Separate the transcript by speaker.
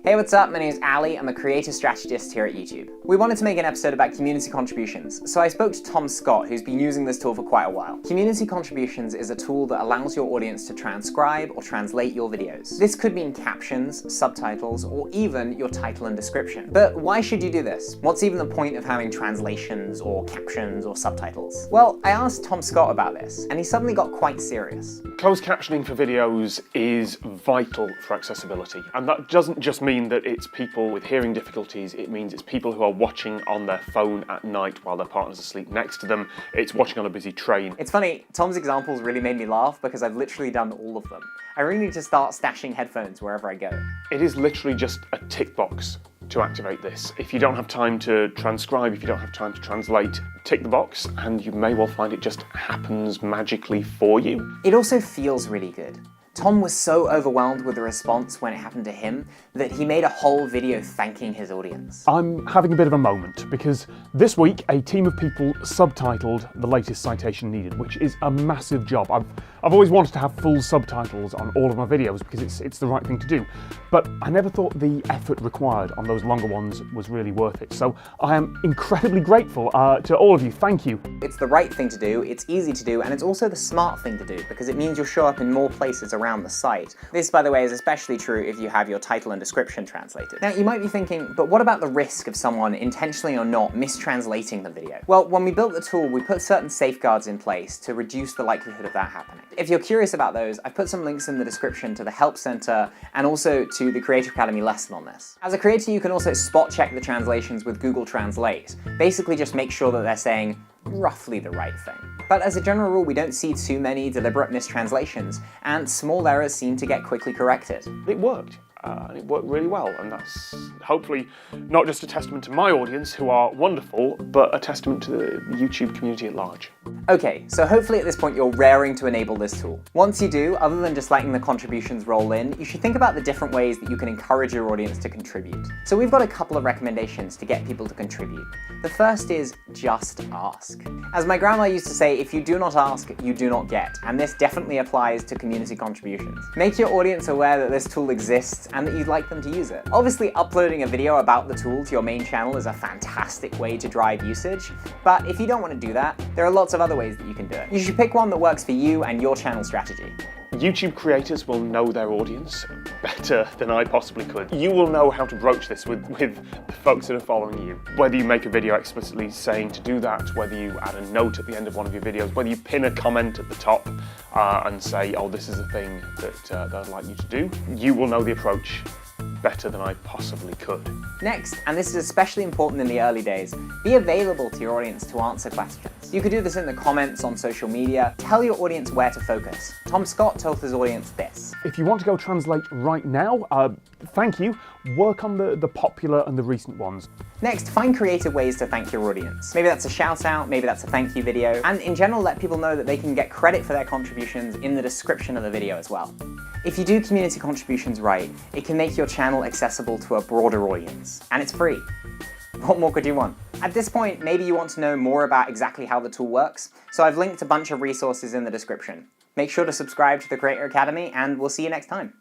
Speaker 1: Hey, what's up? My name is Ali. I'm a creative strategist here at YouTube. We wanted to make an episode about community contributions, so I spoke to Tom Scott, who's been using this tool for quite a while. Community contributions is a tool that allows your audience to transcribe or translate your videos. This could mean captions, subtitles, or even your title and description. But why should you do this? What's even the point of having translations or captions or subtitles? Well, I asked Tom Scott about this, and he suddenly got quite serious.
Speaker 2: Closed captioning for videos is vital for accessibility, and that doesn't just mean that it's people with hearing difficulties. It means it's people who are watching on their phone at night while their partner's asleep next to them. It's watching on a busy train.
Speaker 1: It's funny, Tom's examples really made me laugh because I've literally done all of them. I really need to start stashing headphones wherever I go.
Speaker 2: It is literally just a tick box to activate this. If you don't have time to transcribe, if you don't have time to translate, tick the box and you may well find it just happens magically for you.
Speaker 1: It also feels really good. Tom was so overwhelmed with the response when it happened to him that he made a whole video thanking his audience.
Speaker 2: I'm having a bit of a moment because this week a team of people subtitled the latest citation needed, which is a massive job. I've always wanted to have full subtitles on all of my videos because it's the right thing to do, but I never thought the effort required on those longer ones was really worth it. So I am incredibly grateful to all of you. Thank you.
Speaker 1: It's the right thing to do, it's easy to do, and it's also the smart thing to do because it means you'll show up in more places around the site. This, by the way, is especially true if you have your title and description translated. Now, you might be thinking, but what about the risk of someone intentionally or not mistranslating the video? Well, when we built the tool, we put certain safeguards in place to reduce the likelihood of that happening. If you're curious about those, I've put some links in the description to the Help Center and also to the Creative Academy lesson on this. As a creator, you can also spot check the translations with Google Translate. Basically, just make sure that they're saying roughly the right thing. But as a general rule, we don't see too many deliberate mistranslations, and small errors seem to get quickly corrected.
Speaker 2: It worked. And it worked really well, and that's hopefully not just a testament to my audience, who are wonderful, but a testament to the YouTube community at large.
Speaker 1: Okay, so hopefully at this point you're raring to enable this tool. Once you do, other than just letting the contributions roll in, you should think about the different ways that you can encourage your audience to contribute. So we've got a couple of recommendations to get people to contribute. The first is just ask. As my grandma used to say, if you do not ask, you do not get, and this definitely applies to community contributions. Make your audience aware that this tool exists and that you'd like them to use it. Obviously, uploading a video about the tool to your main channel is a fantastic way to drive usage, but if you don't want to do that, there are lots of other ways that you can do it. You should pick one that works for you and your channel strategy.
Speaker 2: YouTube creators will know their audience better than I possibly could. You will know how to broach this with the folks that are following you. Whether you make a video explicitly saying to do that, whether you add a note at the end of one of your videos, whether you pin a comment at the top and say, oh, this is the thing that I'd like you to do, you will know the approach better than I possibly could.
Speaker 1: Next, and this is especially important in the early days, be available to your audience to answer questions. You could do this in the comments on social media. Tell your audience where to focus. Tom Scott told his audience this.
Speaker 2: If you want to go translate right now, thank you. Work on the popular and the recent ones.
Speaker 1: Next, find creative ways to thank your audience. Maybe that's a shout out, maybe that's a thank you video, and in general let people know that they can get credit for their contributions in the description of the video as well. If you do community contributions right, it can make your channel accessible to a broader audience, and it's free. What more could you want? At this point, maybe you want to know more about exactly how the tool works, so I've linked a bunch of resources in the description. Make sure to subscribe to the Creator Academy, and we'll see you next time.